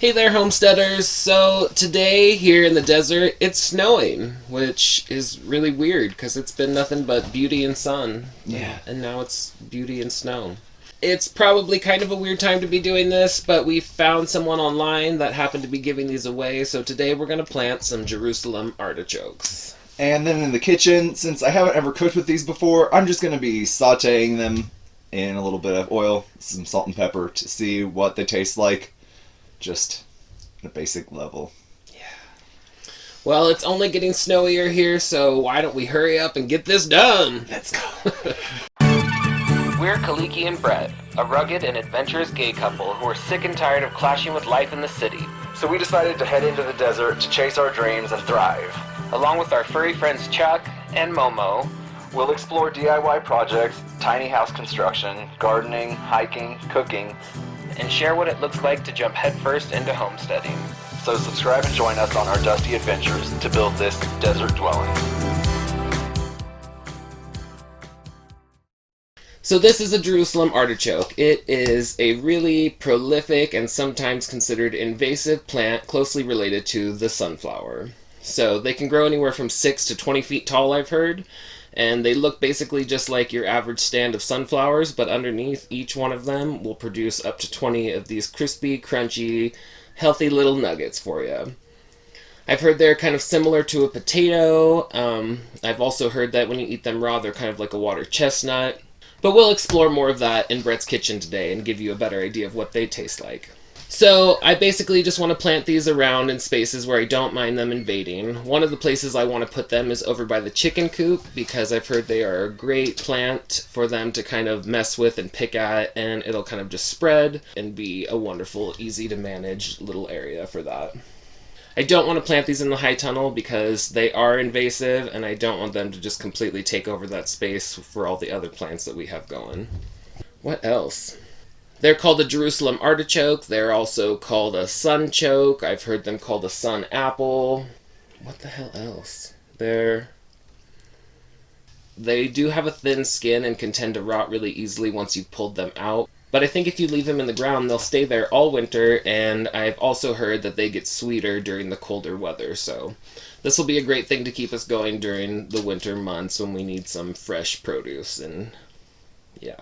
Hey there, homesteaders. So today here in the desert, it's snowing, which is really weird because it's been nothing but beauty and sun. Yeah. And now it's beauty and snow. It's probably kind of a weird time to be doing this, but we found someone online that happened to be giving these away, so today we're going to plant some Jerusalem artichokes. And then in the kitchen, since I haven't ever cooked with these before, I'm just going to be sautéing them in a little bit of oil, some salt and pepper to see what they taste like, just at a basic level. Well, it's only getting snowier here, so why don't we hurry up and get this done? Let's go. We're Kaliki and Brett, a rugged and adventurous gay couple who are sick and tired of clashing with life in the city. So we decided to head into the desert to chase our dreams and thrive. Along with our furry friends Chuck and Momo, We'll explore DIY projects, tiny house construction, gardening, hiking, cooking, and share what it looks like to jump headfirst into homesteading. So subscribe and join us on our dusty adventures to build this desert dwelling. So this is a Jerusalem artichoke. It is a really prolific and sometimes considered invasive plant closely related to the sunflower. So they can grow anywhere from 6 to 20 feet tall, I've heard, and they look basically just like your average stand of sunflowers, but underneath each one of them will produce up to 20 of these crispy, crunchy, healthy little nuggets for you. I've heard they're kind of similar to a potato. I've also heard that when you eat them raw, they're kind of like a water chestnut. But we'll explore more of that in Brett's kitchen today and give you a better idea of what they taste like. So I basically just want to plant these around in spaces where I don't mind them invading. One of the places I want to put them is over by the chicken coop because I've heard they are a great plant for them to kind of mess with and pick at, and it'll kind of just spread and be a wonderful, easy to manage little area for that. I don't want to plant these in the high tunnel because they are invasive and I don't want them to just completely take over that space for all the other plants that we have going. What else? They're called a Jerusalem artichoke. They're also called a sunchoke. I've heard them called a sun apple. What the hell else? They do have a thin skin and can tend to rot really easily once you've pulled them out. But I think if you leave them in the ground, they'll stay there all winter, and I've also heard that they get sweeter during the colder weather. So this will be a great thing to keep us going during the winter months when we need some fresh produce, and yeah.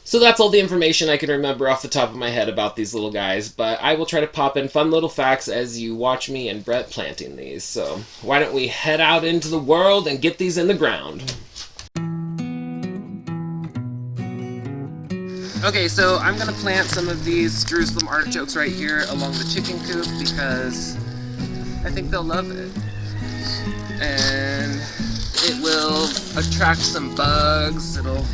So that's all the information I can remember off the top of my head about these little guys, but I will try to pop in fun little facts as you watch me and Brett planting these. So why don't we head out into the world and get these in the ground? Okay, so I'm going to plant some of these Jerusalem artichokes right here along the chicken coop because I think they'll love it. And it will attract some bugs. It'll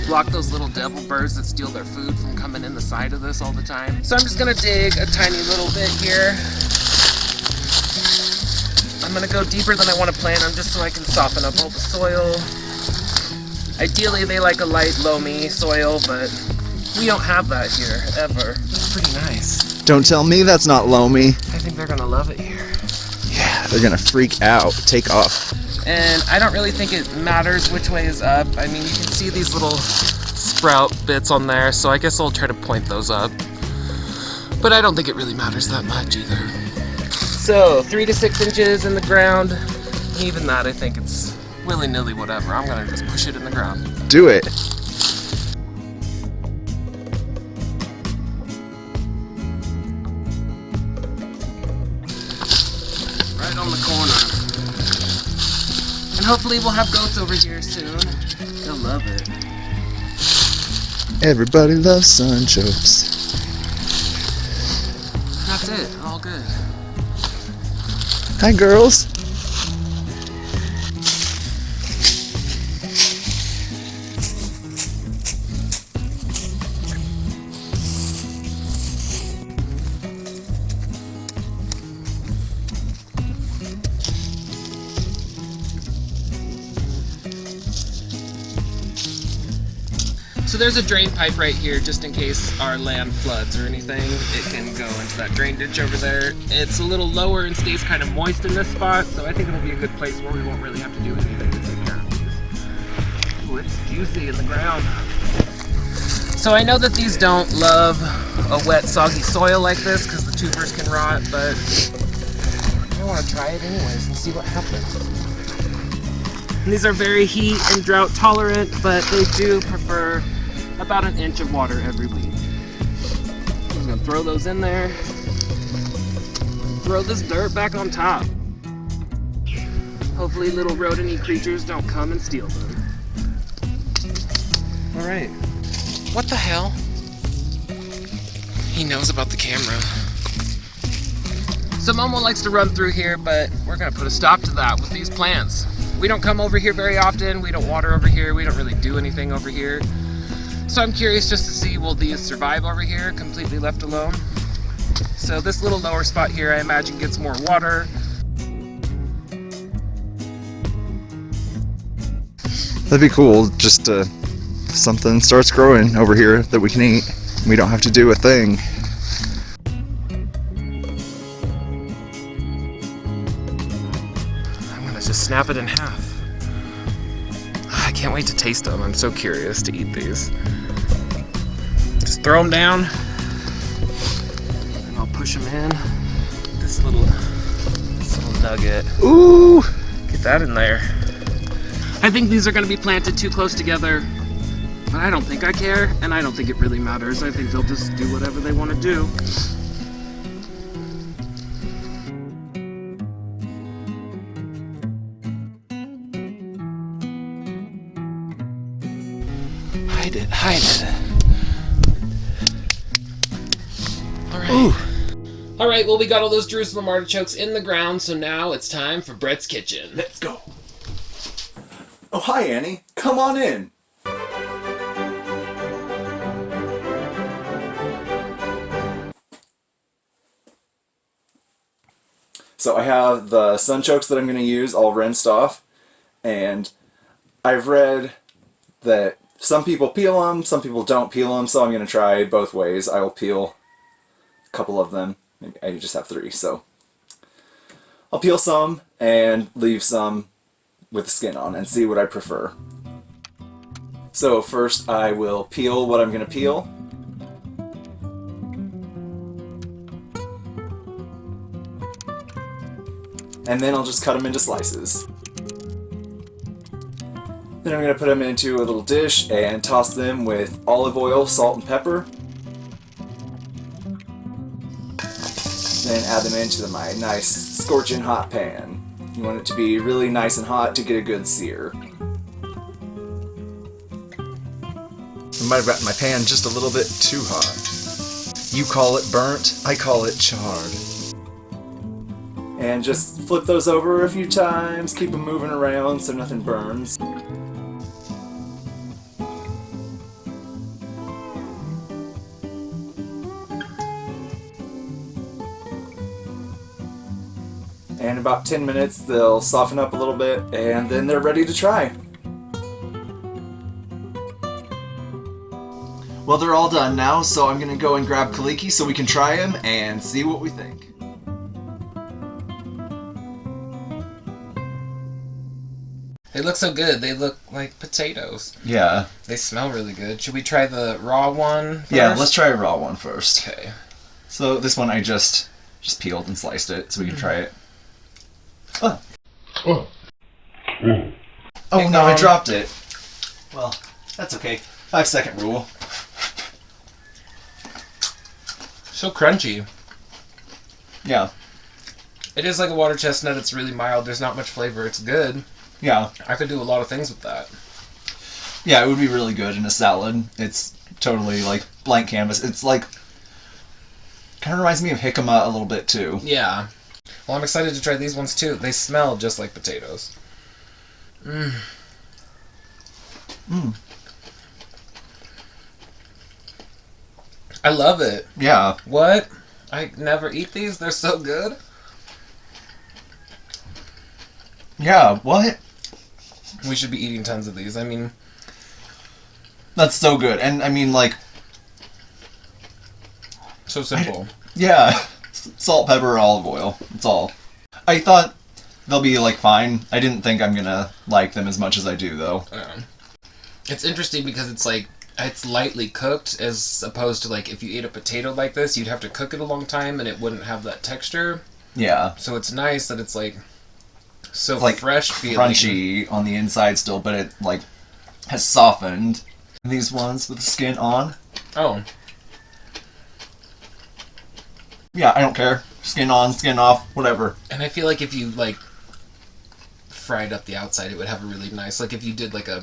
block those little devil birds that steal their food from coming in the side of this all the time. So I'm just gonna dig a tiny little bit here. I'm gonna go deeper than I want to plant them just so I can soften up all the soil. Ideally they like a light loamy soil, but we don't have that here, ever. It's pretty nice. Don't tell me that's not loamy. I think they're gonna love it here. Yeah, they're gonna freak out, take off. And I don't really think it matters which way is up. I mean, you can see these little sprout bits on there, so I guess I'll try to point those up. But I don't think it really matters that much either. So, 3 to 6 inches in the ground. Even that, I think it's willy-nilly whatever. I'm gonna just push it in the ground. Do it. Right on the corner. And hopefully we'll have goats over here soon. They'll love it. Everybody loves sunchokes. That's it. All good. Hi, girls. So there's a drain pipe right here just in case our land floods or anything. It can go into that drain ditch over there. It's a little lower and stays kind of moist in this spot, so I think it'll be a good place where we won't really have to do anything to take care of these. Ooh, it's juicy in the ground. So I know that these don't love a wet, soggy soil like this because the tubers can rot, but I want to try it anyways and see what happens. And these are very heat and drought tolerant, but they do prefer about an inch of water every week. I'm gonna throw those in there. Throw this dirt back on top. Hopefully little rodent-y creatures don't come and steal them. All right. What the hell? He knows about the camera. So Momo likes to run through here, but we're gonna put a stop to that with these plants. We don't come over here very often. We don't water over here. We don't really do anything over here. So I'm curious just to see, will these survive over here completely left alone? So this little lower spot here, I imagine, gets more water. That'd be cool, just something starts growing over here that we can eat. We don't have to do a thing. I'm gonna just snap it in half. I can't wait to taste them. I'm so curious to eat these. Just throw them down, and I'll push them in. This little nugget. Ooh! Get that in there. I think these are gonna be planted too close together, but I don't think I care, and I don't think it really matters. I think they'll just do whatever they want to do. Hide it, hide it. Alright. Ooh. Alright, well, we got all those Jerusalem artichokes in the ground, so now it's time for Brett's kitchen. Let's go. Oh, hi, Annie. Come on in. So I have the sunchokes that I'm going to use all rinsed off, and I've read that some people peel them, some people don't peel them, so I'm going to try both ways. I will peel a couple of them. Maybe I just have 3, so I'll peel some and leave some with the skin on and see what I prefer. So first I will peel what I'm going to peel. And then I'll just cut them into slices. Then I'm going to put them into a little dish and toss them with olive oil, salt, and pepper. Then add them into my nice scorching hot pan. You want it to be really nice and hot to get a good sear. I might have gotten my pan just a little bit too hot. You call it burnt, I call it charred. And just flip those over a few times, keep them moving around so nothing burns. And in about 10 minutes they'll soften up a little bit and then they're ready to try. Well, they're all done now, so I'm gonna go and grab Kaliki so we can try them and see what we think. They look so good. They look like potatoes. Yeah. They smell really good. Should we try the raw one first? Yeah, let's try a raw one first. Okay. So this one I just peeled and sliced it so we can try it. Oh. Oh no, I dropped it. Well, that's okay. 5-second rule. So crunchy. Yeah. It is like a water chestnut. It's really mild. There's not much flavor. It's good. Yeah. I could do a lot of things with that. Yeah, it would be really good in a salad. It's totally like blank canvas. It's like kind of reminds me of jicama a little bit too. Yeah. Well, I'm excited to try these ones too. They smell just like potatoes. Mmm. Mm. I love it. Yeah. What? I never eat these. They're so good. Yeah, what? We should be eating tons of these. I mean, that's so good. And I mean, like, so simple. Yeah. Salt, pepper, olive oil. That's all. I thought they'll be, like, fine. I didn't think I'm gonna like them as much as I do, though. It's interesting because it's like It's lightly cooked, as opposed to like if you ate a potato like this, you'd have to cook it a long time and it wouldn't have that texture. Yeah. So it's nice that it's like so It's like fresh feeling. crunchy on the inside still, but it like has softened. These ones with the skin on. Oh, Yeah, I don't care. Skin on, skin off, whatever. and I feel like if you like fried up the outside, it would have a really nice, like if you did like a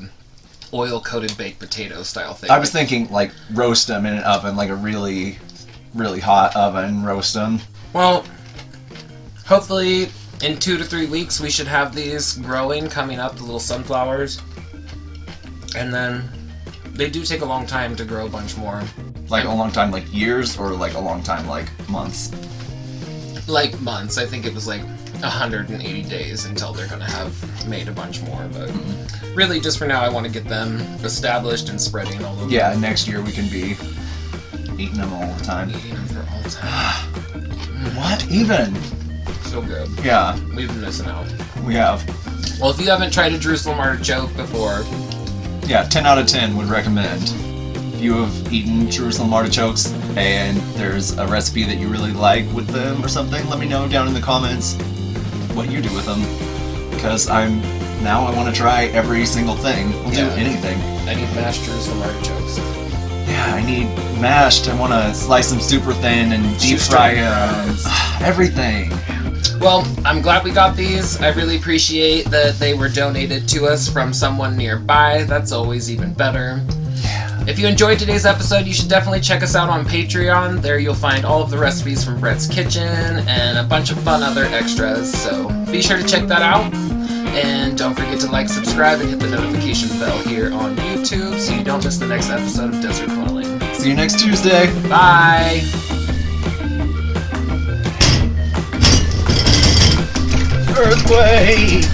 oil coated baked potato style thing. I was thinking like roast them in an oven, like a really, really hot oven, roast them. Well, hopefully in 2 to 3 weeks we should have these growing, coming up, the little sunflowers. And then they do take a long time to grow a bunch more. Like a long time, like years, or like a long time, like months. Like months. I think it was like 180 days until they're going to have made a bunch more. But really, just for now, I want to get them established and spreading all over. Yeah, next year we can be eating them all the time. Eating them for all time. What? Even? So good. Yeah, We've been missing out. we have. Well, if you haven't tried a Jerusalem Artichoke before, Yeah, 10 out of 10 would recommend. If you have eaten Jerusalem artichokes and there's a recipe that you really like with them or something, let me know down in the comments what you do with them. Because I want to try every single thing. I'll do Yeah. anything. I need mashed Jerusalem artichokes. Yeah, I need mashed. I want to slice them super thin and deep fry them. Everything. Well, I'm glad we got these. I really appreciate that they were donated to us from someone nearby. That's always even better. If you enjoyed today's episode, you should definitely check us out on Patreon. There you'll find all of the recipes from Brett's Kitchen and a bunch of fun other extras. So be sure to check that out. And don't forget to like, subscribe, and hit the notification bell here on YouTube so you don't miss the next episode of Desert Dwelling. See you next Tuesday. Bye! Earthquake!